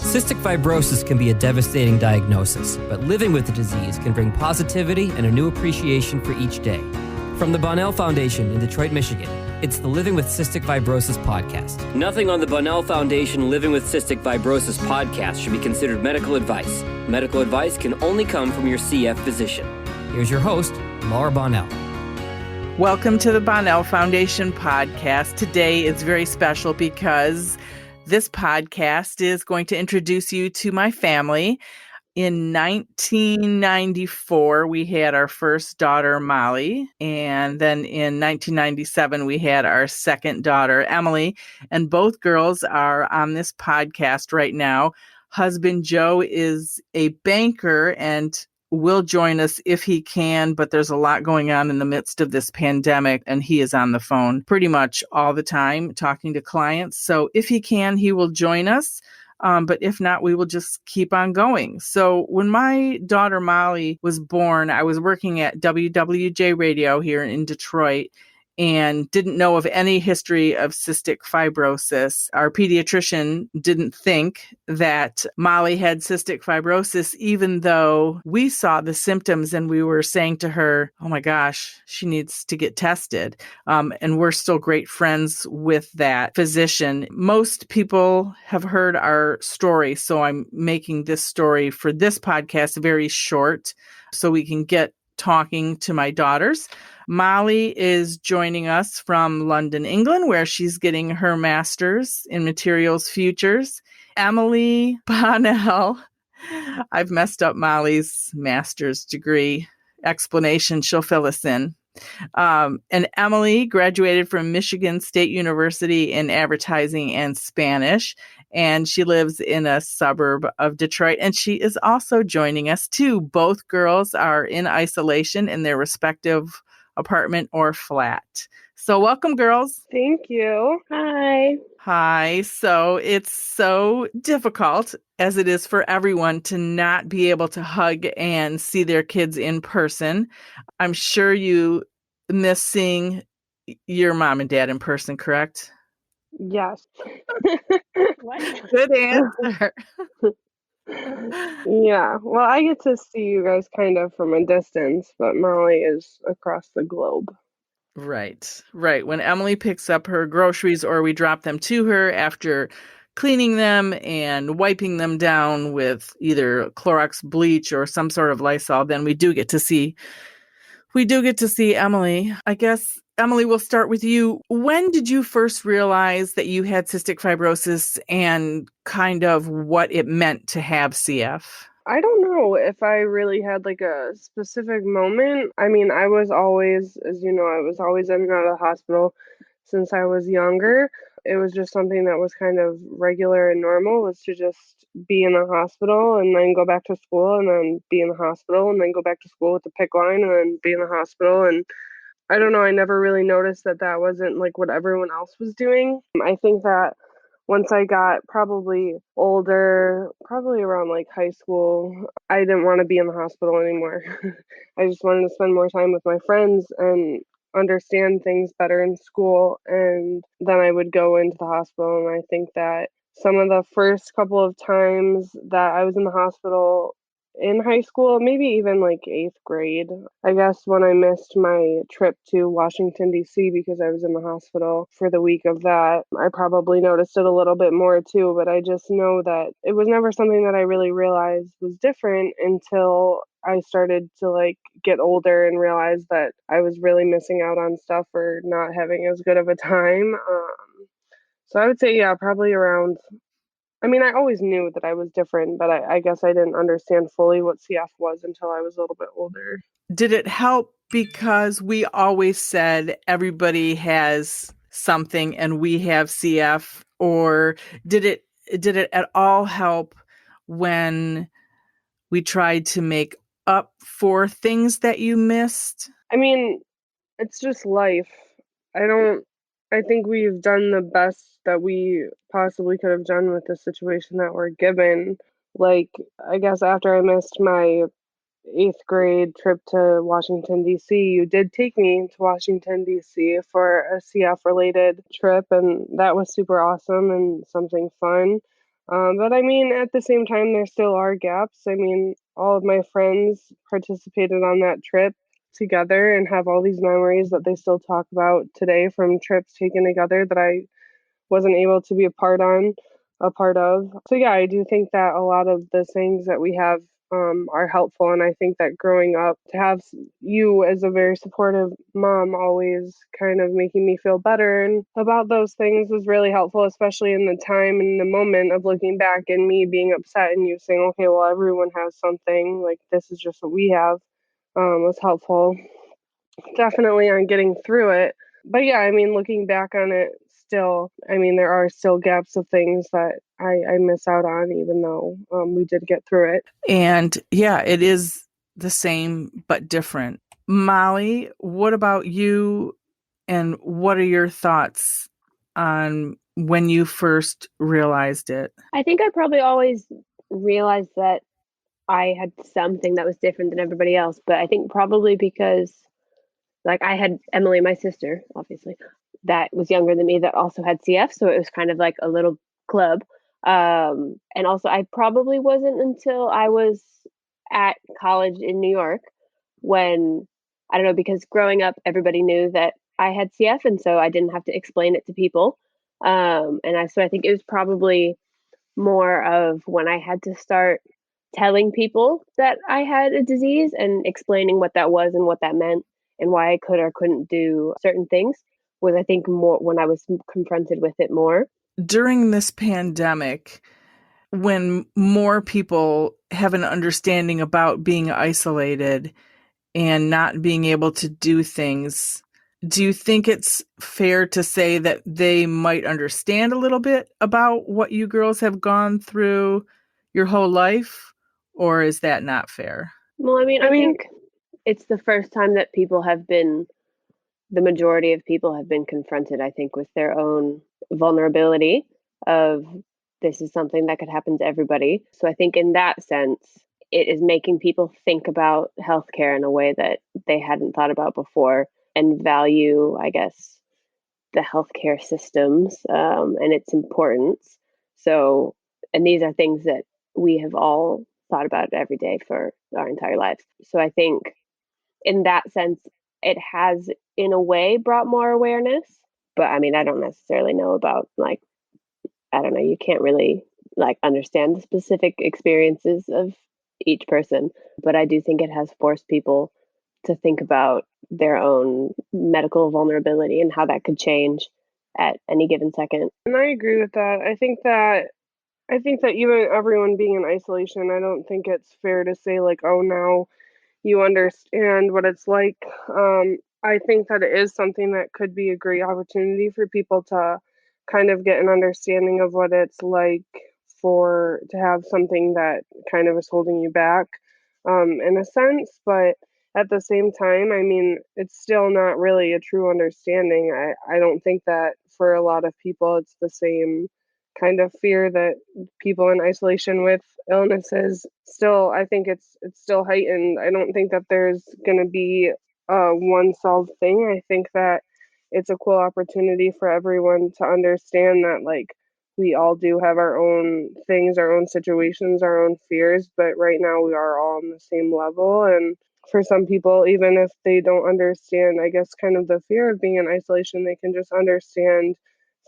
Cystic fibrosis can be a devastating diagnosis, but living with the disease can bring positivity and a new appreciation for each day. From the Bonnell Foundation in Detroit, Michigan, it's the Living with Cystic Fibrosis podcast. Nothing on the Bonnell Foundation Living with Cystic Fibrosis podcast should be considered medical advice. Medical advice can only come from your CF physician. Here's your host, Laura Bonnell. Welcome to the Bonnell Foundation podcast. Today is very special because this podcast is going to introduce you to my family. In 1994, we had our first daughter, Molly, and then in 1997, we had our second daughter, Emily, and both girls are on this podcast right now. Husband Joe is a banker and will join us if he can, but there's a lot going on in the midst of this pandemic, and he is on the phone pretty much all the time talking to clients. So if he can, he will join us. But if not, we will just keep on going. So when my daughter Molly was born, I was working at WWJ Radio here in Detroit and didn't know of any history of cystic fibrosis. Our pediatrician didn't think that Molly had cystic fibrosis, even though we saw the symptoms and we were saying to her, oh my gosh, she needs to get tested. And we're still great friends with that physician. Most people have heard our story, so I'm making this story for this podcast very short so we can get talking to my daughters. Molly is joining us from London, England, where she's getting her master's in materials futures. Emily Bonnell, I've messed up Molly's master's degree explanation. She'll fill us in. And Emily graduated from Michigan State University in advertising and Spanish, and she lives in a suburb of Detroit, and she is also joining us too. Both girls are in isolation in their respective apartment or flat. So welcome, girls. Thank you. Hi. Hi. So it's so difficult, as it is for everyone, to not be able to hug and see their kids in person. I'm sure you miss seeing your mom and dad in person, correct? Yes. Good answer. Yeah. Well, I get to see you guys kind of from a distance, but Molly is across the globe. Right. When Emily picks up her groceries or we drop them to her after cleaning them and wiping them down with either Clorox bleach or some sort of Lysol, then we do get to see Emily. I guess, Emily, we'll start with you. When did you first realize that you had cystic fibrosis and kind of what it meant to have CF? I don't know if I really had like a specific moment. I mean, I was always, as you know, I was always in and out of the hospital since I was younger. It was just something that was kind of regular and normal, was to just be in the hospital and then go back to school and then be in the hospital and then go back to school with the PICC line and then be in the hospital. And I don't know, I never really noticed that that wasn't like what everyone else was doing. I think that once I got probably older, probably around like high school, I didn't want to be in the hospital anymore. I just wanted to spend more time with my friends and understand things better in school. And then I would go into the hospital. And I think that some of the first couple of times that I was in the hospital in high school, maybe even like 8th grade, I guess, when I missed my trip to Washington, D.C. because I was in the hospital for the week of that, I probably noticed it a little bit more too. But I just know that it was never something that I really realized was different until I started to like get older and realize that I was really missing out on stuff or not having as good of a time. So I would say, yeah, probably around, I mean, I always knew that I was different, but I guess I didn't understand fully what CF was until I was a little bit older. Did it help because we always said everybody has something and we have CF, or did it at all help when we tried to make up for things that you missed? I mean, it's just life. I think we've done the best that we possibly could have done with the situation that we're given. Like, I guess after I missed my 8th grade trip to Washington, D.C., you did take me to Washington, D.C. for a CF related trip, and that was super awesome and something fun. But I mean, at the same time, there still are gaps. I mean, all of my friends participated on that trip together and have all these memories that they still talk about today from trips taken together that I wasn't able to be a part of. So yeah, I do think that a lot of the things that we have are helpful, and I think that growing up to have you as a very supportive mom always kind of making me feel better and about those things was really helpful, especially in the time and the moment of looking back and me being upset and you saying, okay, well, everyone has something, like this is just what we have, was helpful definitely on getting through it. But yeah, I mean, looking back on it still, I mean, there are still gaps of things that I miss out on, even though we did get through it. And yeah, it is the same but different. Molly, what about you? And what are your thoughts on when you first realized it? I think I probably always realized that I had something that was different than everybody else, but I think probably because like I had Emily, my sister, obviously, that was younger than me that also had CF, so it was kind of like a little club. And also I probably wasn't until I was at college in New York when I don't know, because growing up everybody knew that I had CF and so I didn't have to explain it to people. So I think it was probably more of when I had to start telling people that I had a disease and explaining what that was and what that meant and why I could or couldn't do certain things was, I think, more when I was confronted with it more. During this pandemic, when more people have an understanding about being isolated and not being able to do things, do you think it's fair to say that they might understand a little bit about what you girls have gone through your whole life? Or is that not fair? Well, I mean, I I mean, think it's the first time that the majority of people have been confronted, I think, with their own vulnerability of this is something that could happen to everybody. So I think in that sense, it is making people think about healthcare in a way that they hadn't thought about before and value, I guess, the healthcare systems and its importance. So, and these are things that we have all thought about every day for our entire lives. So I think in that sense, it has in a way brought more awareness. But I mean, I don't necessarily know about like, I don't know, you can't really like understand the specific experiences of each person. But I do think it has forced people to think about their own medical vulnerability and how that could change at any given second. and I agree with that. I think that even everyone being in isolation, I don't think it's fair to say like, oh, now you understand what it's like. I think that it is something that could be a great opportunity for people to kind of get an understanding of what it's like for to have something that kind of is holding you back, in a sense. But at the same time, I mean, it's still not really a true understanding. I don't think that for a lot of people, it's the same kind of fear that people in isolation with illnesses still. I think it's still heightened. I don't think that there's going to be a one solved thing. I think that it's a cool opportunity for everyone to understand that like we all do have our own things, our own situations, our own fears, but right now we are all on the same level. And for some people, even if they don't understand, I guess, kind of the fear of being in isolation, they can just understand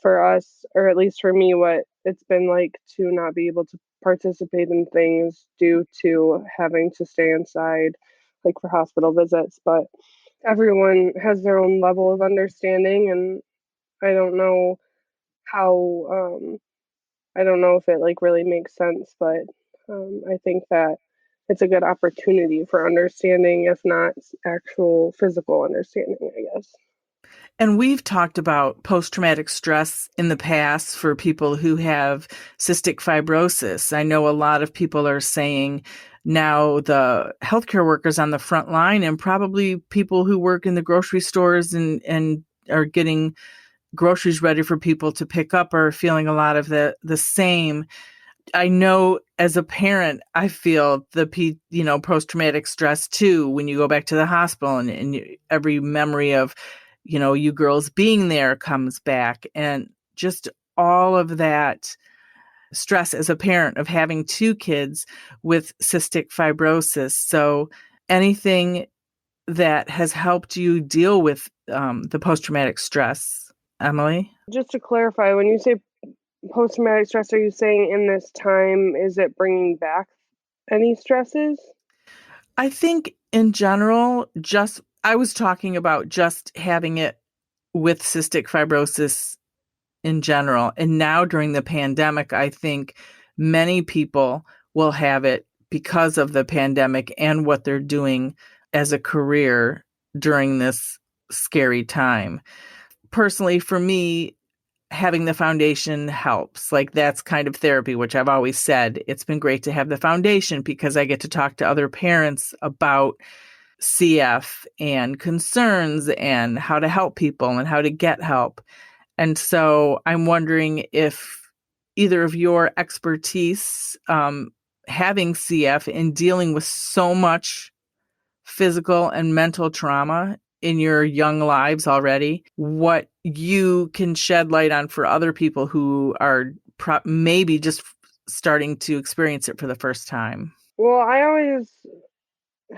for us, or at least for me, what it's been like to not be able to participate in things due to having to stay inside, like for hospital visits. But everyone has their own level of understanding, and I don't know how, I don't know if it like really makes sense, but I think that it's a good opportunity for understanding, if not actual physical understanding, I guess. And we've talked about post-traumatic stress in the past for people who have cystic fibrosis. I know a lot of people are saying now the healthcare workers on the front line and probably people who work in the grocery stores and are getting groceries ready for people to pick up are feeling a lot of the same. I know as a parent, I feel the post-traumatic stress too, when you go back to the hospital and every memory of, you girls being there comes back, and just all of that stress as a parent of having two kids with cystic fibrosis. So anything that has helped you deal with the post-traumatic stress, Emily? Just to clarify, when you say post-traumatic stress, are you saying in this time, is it bringing back any stresses? I think in general, I was talking about just having it with cystic fibrosis in general. And now during the pandemic, I think many people will have it because of the pandemic and what they're doing as a career during this scary time. Personally, for me, having the foundation helps. Like, that's kind of therapy, which I've always said. It's been great to have the foundation because I get to talk to other parents about CF and concerns and how to help people and how to get help. And so I'm wondering if either of your expertise, having CF and dealing with so much physical and mental trauma in your young lives already, what you can shed light on for other people who are maybe just starting to experience it for the first time. Well, I always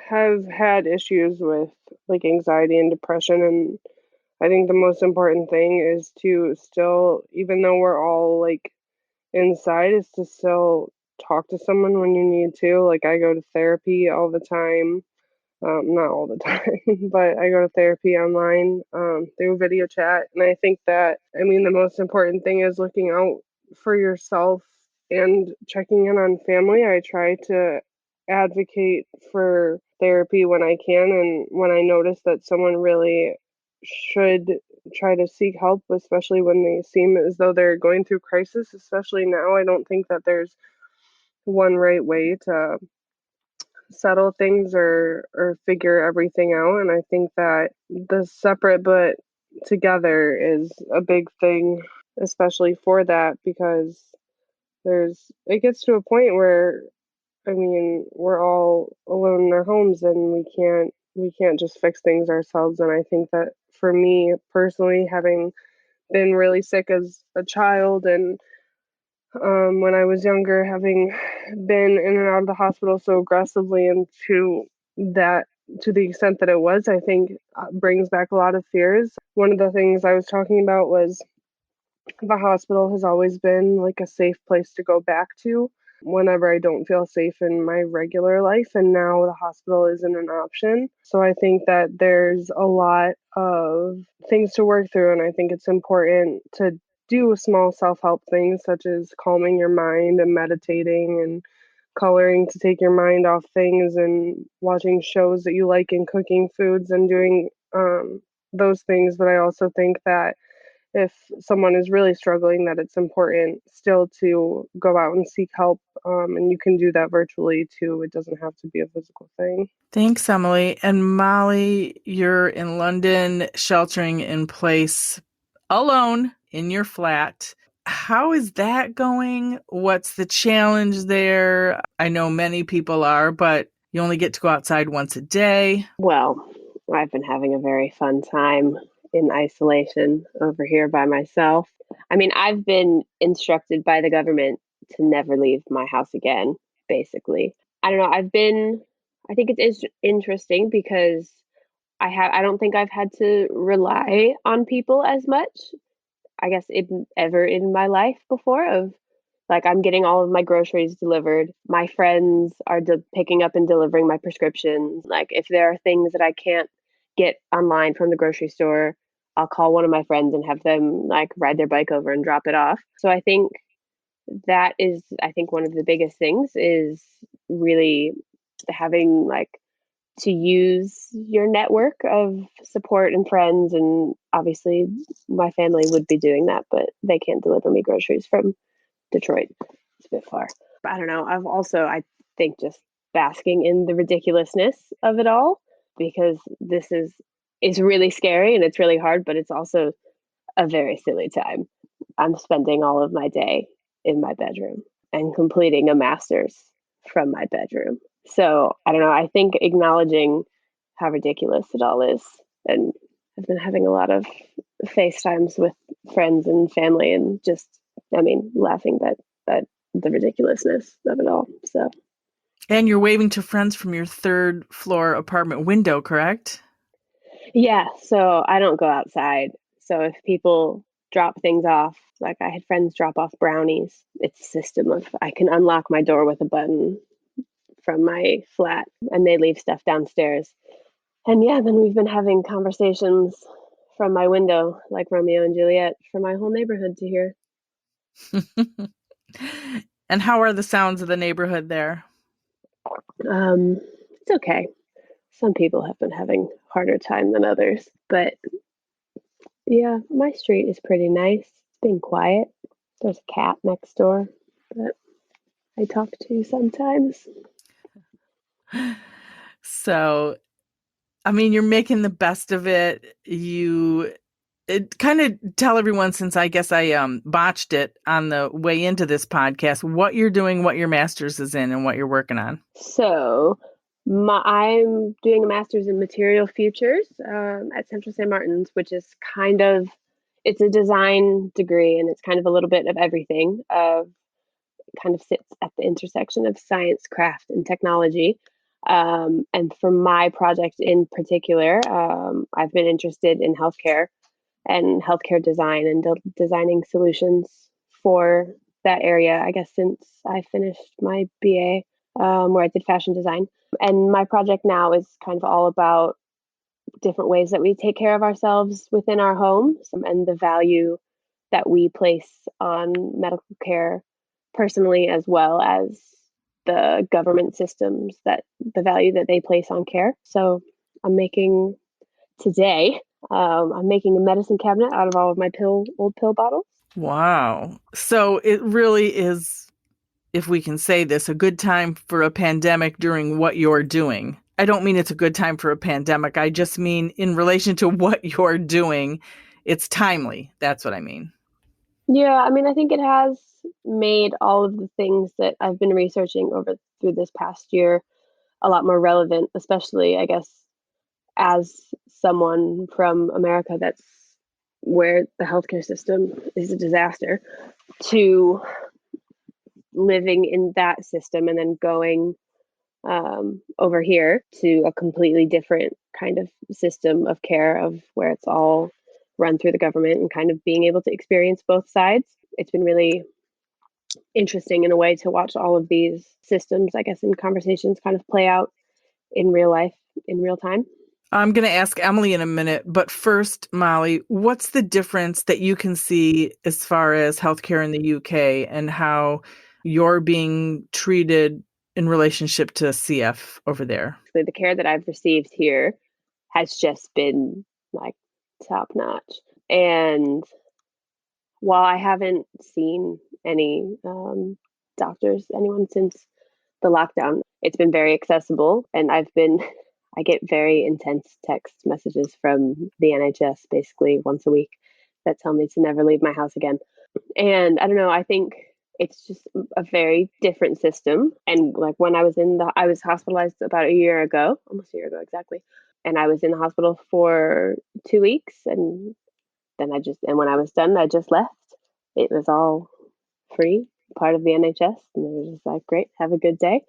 have had issues with like anxiety and depression, and I think the most important thing is to still, even though we're all like inside, is to still talk to someone when you need to. Like, I go to therapy all the time. Not all the time, but I go to therapy online through video chat. And I think that, I mean, the most important thing is looking out for yourself and checking in on family. I try to advocate for therapy when I can. And when I notice that someone really should try to seek help, especially when they seem as though they're going through crisis, especially now, I don't think that there's one right way to settle things or figure everything out. And I think that the separate but together is a big thing, especially for that, because it gets to a point where, I mean, we're all alone in our homes and we can't just fix things ourselves. And I think that for me personally, having been really sick as a child, and when I was younger, having been in and out of the hospital so aggressively and to the extent that it was, I think brings back a lot of fears. One of the things I was talking about was the hospital has always been like a safe place to go back to whenever I don't feel safe in my regular life. And now the hospital isn't an option. So I think that there's a lot of things to work through. And I think it's important to do small self help things such as calming your mind and meditating and coloring to take your mind off things and watching shows that you like and cooking foods and doing those things. But I also think that if someone is really struggling, that it's important still to go out and seek help. And you can do that virtually too. It doesn't have to be a physical thing. Thanks, Emily. And Molly, you're in London, sheltering in place alone in your flat. How is that going? What's the challenge there? I know many people are, but you only get to go outside once a day. Well, I've been having a very fun time in isolation over here by myself. I mean, I've been instructed by the government to never leave my house again, basically. I don't know. I think it's interesting because I don't think I've had to rely on people as much, I guess, ever in my life before. Of like, I'm getting all of my groceries delivered. My friends are picking up and delivering my prescriptions. Like, if there are things that I can't get online from the grocery store, I'll call one of my friends and have them like ride their bike over and drop it off. So I think I think one of the biggest things is really having like to use your network of support and friends. And obviously my family would be doing that, but they can't deliver me groceries from Detroit. It's a bit far. But I don't know. I think, just basking in the ridiculousness of it all, because it's really scary and it's really hard, but it's also a very silly time. I'm spending all of my day in my bedroom and completing a master's from my bedroom. So I don't know. I think acknowledging how ridiculous it all is, and I've been having a lot of FaceTimes with friends and family and just, I mean, laughing, but the ridiculousness of it all. So. And you're waving to friends from your third floor apartment window, correct? Yeah, so I don't go outside. So if people drop things off, like I had friends drop off brownies, it's a system of I can unlock my door with a button from my flat and they leave stuff downstairs. And yeah, then we've been having conversations from my window, like Romeo and Juliet, for my whole neighborhood to hear. And how are the sounds of the neighborhood there? It's okay. Some people have been having harder time than others, but yeah, my street is pretty nice. It's been quiet. There's a cat next door that I talk to sometimes. So, I mean, you're making the best of it. Kind of tell everyone, since I guess I botched it on the way into this podcast, what you're doing, what your master's is in, and what you're working on. So I'm doing a master's in material futures at Central St. Martin's, which is it's a design degree, and it's kind of a little bit of everything. Kind of sits at the intersection of science, craft, and technology. And for my project in particular, I've been interested in healthcare and healthcare design and designing solutions for that area, I guess, since I finished my BA, where I did fashion design. And my project now is kind of all about different ways that we take care of ourselves within our homes and the value that we place on medical care personally, as well as the government systems, that the value that they place on care. So I'm making today, I'm making a medicine cabinet out of all of my old pill bottles. Wow. So it really is, if we can say this, a good time for a pandemic during what you're doing. I don't mean it's a good time for a pandemic. I just mean in relation to what you're doing, it's timely. That's what I mean. Yeah, I mean, I think it has made all of the things that I've been researching through this past year a lot more relevant, especially, I guess, as someone from America that's where the healthcare system is a disaster, to living in that system and then going over here to a completely different kind of system of care, of where it's all run through the government, and kind of being able to experience both sides. It's been really interesting in a way to watch all of these systems, I guess, in conversations kind of play out in real life, in real time. I'm going to ask Emily in a minute, but first, Molly, what's the difference that you can see as far as healthcare in the UK and how you're being treated in relationship to CF over there? The care that I've received here has just been like top notch. And while I haven't seen any anyone since the lockdown, it's been very accessible. And I get very intense text messages from the NHS basically once a week that tell me to never leave my house again. And I don't know, I think it's just a very different system. And like when I was I was hospitalized about a year ago, almost a year ago exactly. And I was in the hospital for 2 weeks, and then when I was done, I just left. It was all free, part of the NHS. And it was just like, great, have a good day.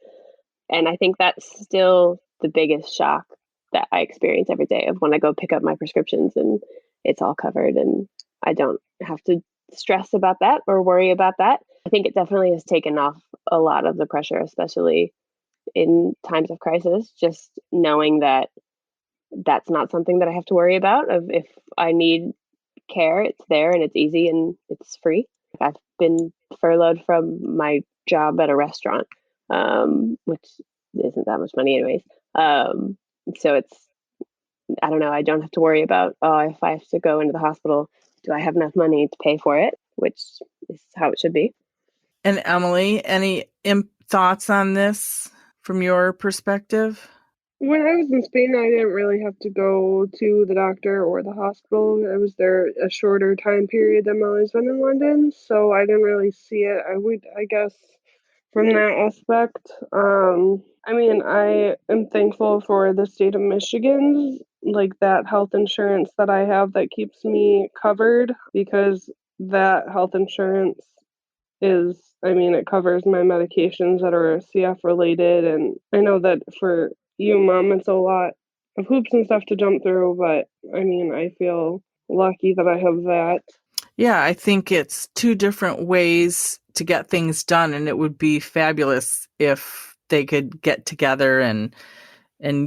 And I think that's still the biggest shock that I experience every day, of when I go pick up my prescriptions and it's all covered and I don't have to stress about that or worry about that. I think it definitely has taken off a lot of the pressure, especially in times of crisis, just knowing that that's not something that I have to worry about. Of if I need care, it's there and it's easy and it's free. I've been furloughed from my job at a restaurant, which isn't that much money anyways. So I don't know, I don't have to worry about, if I have to go into the hospital, do I have enough money to pay for it, which is how it should be. And Emily, any thoughts on this from your perspective? When I was in Spain, I didn't really have to go to the doctor or the hospital. I was there a shorter time period than Molly's been in London, so I didn't really see it. I guess, from that aspect. I mean, I am thankful for the state of Michigan, like that health insurance that I have that keeps me covered, because that health insurance it covers my medications that are CF related. And I know that for you, Mom, it's a lot of hoops and stuff to jump through, but I feel lucky that I have that. Yeah, I think it's two different ways to get things done, and it would be fabulous if they could get together and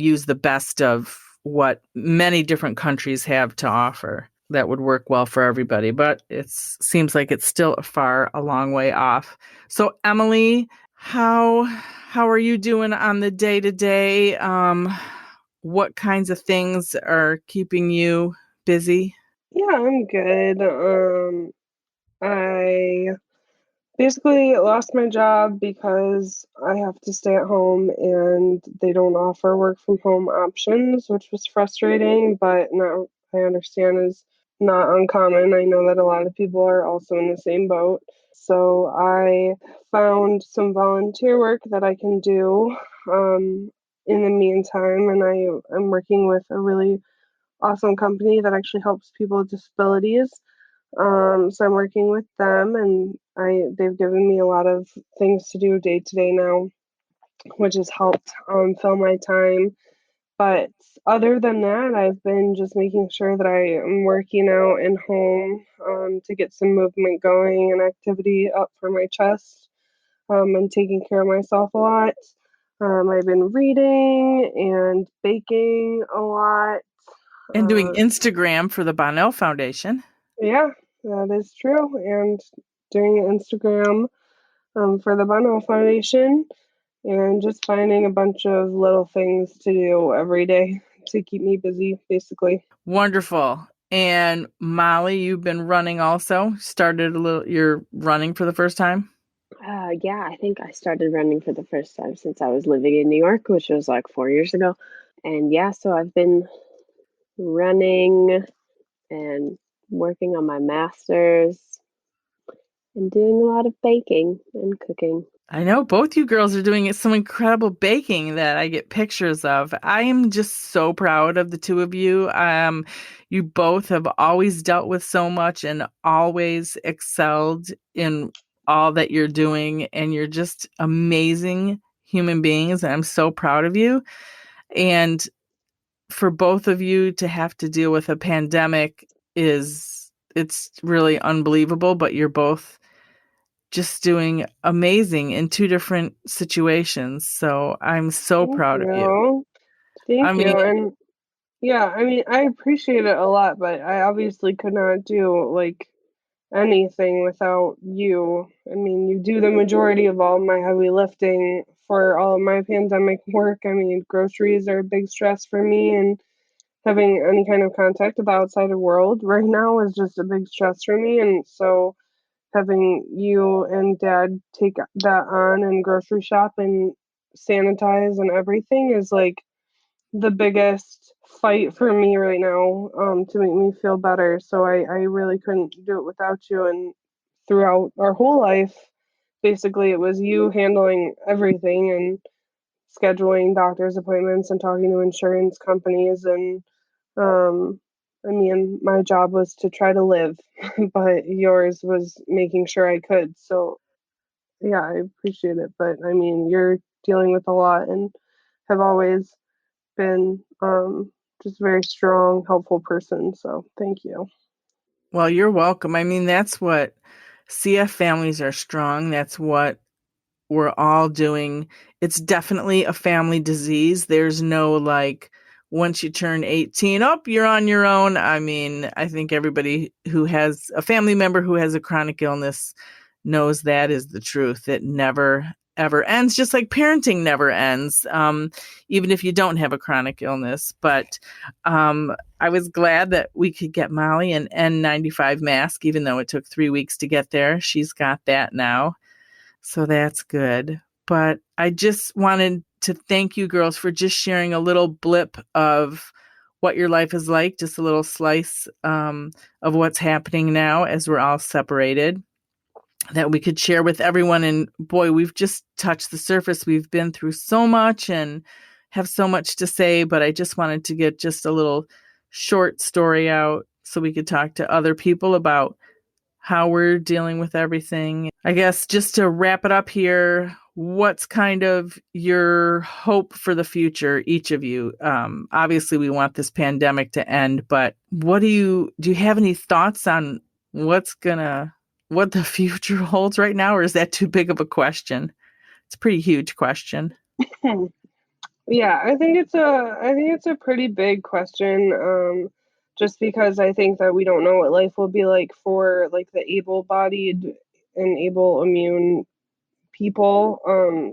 use the best of what many different countries have to offer. That would work well for everybody, but it seems like it's still a long way off. So, Emily, how are you doing on the day to day? What kinds of things are keeping you busy? Yeah, I'm good. I basically lost my job because I have to stay at home and they don't offer work from home options, which was frustrating, but now I understand is not uncommon. I know that a lot of people are also in the same boat. So I found some volunteer work that I can do in the meantime, and I'm working with a really awesome company that actually helps people with disabilities. So I'm working with them, and they've given me a lot of things to do day to day now, which has helped fill my time. But other than that, I've been just making sure that I am working out in home to get some movement going and activity up for my chest, and taking care of myself a lot. I've been reading and baking a lot. And doing Uh, Instagram for the Bonnell Foundation. Yeah, that is true. And doing Instagram for the Bonnell Foundation and just finding a bunch of little things to do every day to keep me busy, basically. Wonderful. And Molly, you've been running also. You're running for the first time? Yeah, I think I started running for the first time since I was living in New York, which was like 4 years ago. And yeah, so I've been running and working on my master's and doing a lot of baking and cooking. I know both you girls are doing some incredible baking that I get pictures of. I am just so proud of the two of you. You both have always dealt with so much and always excelled in all that you're doing, and you're just amazing human beings. And I'm so proud of you. And for both of you to have to deal with a pandemic it's really unbelievable, but you're both just doing amazing in two different situations. So I'm so Thank proud of you. you. I Thank you. mean, And yeah, I appreciate it a lot, but I obviously could not do like anything without you. You do the majority of all my heavy lifting for all of my pandemic work. Groceries are a big stress for me, and having any kind of contact with the outside world right now is just a big stress for me. And so having you and Dad take that on and grocery shop and sanitize and everything is like the biggest fight for me right now, to make me feel better. So I really couldn't do it without you. And throughout our whole life, basically, it was you handling everything and scheduling doctor's appointments and talking to insurance companies. And my job was to try to live, but yours was making sure I could. So yeah, I appreciate it. But you're dealing with a lot and have always been just a very strong, helpful person. So thank you. well, you're welcome. I mean, that's what CF families are strong. That's what we're all doing. It's definitely a family disease. There's no like, once you turn 18, you're on your own. I mean, I think everybody who has a family member who has a chronic illness knows that is the truth. It never, ever ends, just like parenting never ends, even if you don't have a chronic illness. But I was glad that we could get Molly an N95 mask, even though it took 3 weeks to get there. She's got that now. So that's good. But I just wanted to thank you girls for just sharing a little blip of what your life is like, just a little slice of what's happening now as we're all separated, that we could share with everyone. And boy, we've just touched the surface. We've been through so much and have so much to say, but I just wanted to get just a little short story out so we could talk to other people about how we're dealing with everything. I guess just to wrap it up here, what's kind of your hope for the future, each of you? Obviously, we want this pandemic to end, but do you have any thoughts on what the future holds right now, or is that too big of a question? It's a pretty huge question. Yeah, I think it's a pretty big question. Just because I think that we don't know what life will be like for like the able-bodied and able immune people.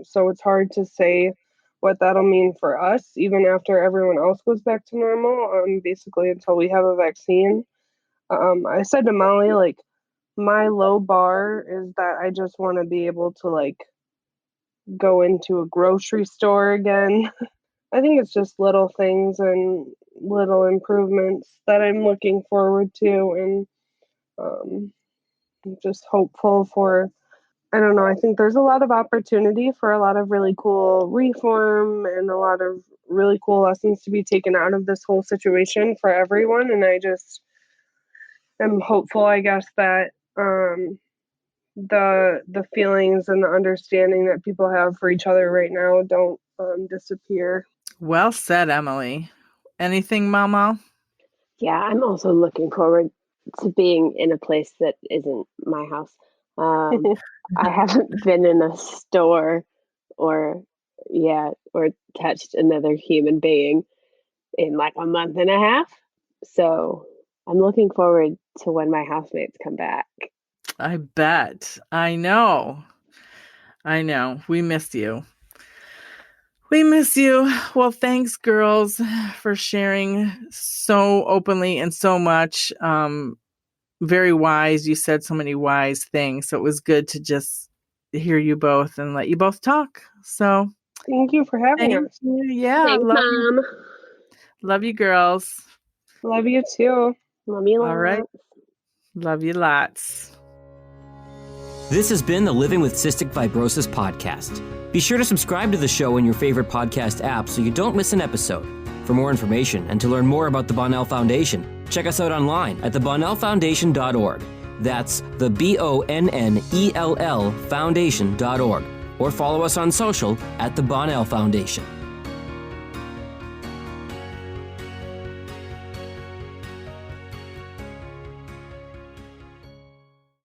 So it's hard to say what that'll mean for us, even after everyone else goes back to normal. Basically until we have a vaccine. I said to Molly, like, my low bar is that I just want to be able to like go into a grocery store again. I think it's just little things and little improvements that I'm looking forward to, and I'm just hopeful for, I don't know, I think there's a lot of opportunity for a lot of really cool reform and a lot of really cool lessons to be taken out of this whole situation for everyone. And I just am hopeful, I guess, that the feelings and the understanding that people have for each other right now don't disappear. Well said, Emily. Anything, Mama? Yeah, I'm also looking forward to being in a place that isn't my house. I haven't been in a store or touched another human being in like a month and a half. So I'm looking forward to when my housemates come back. I bet. I know. We missed you. Well, thanks, girls, for sharing so openly and so much. Very wise. You said so many wise things. So it was good to just hear you both and let you both talk. So thank you for having us. Yeah. Thanks, Mom. Love you, girls. Love you too. Love you lots. All right. Love you lots. This has been the Living with Cystic Fibrosis podcast. Be sure to subscribe to the show in your favorite podcast app so you don't miss an episode. For more information and to learn more about the Bonnell Foundation, check us out online at thebonnellfoundation.org. That's the BONNELL foundation.org. Or follow us on social at the Bonnell Foundation.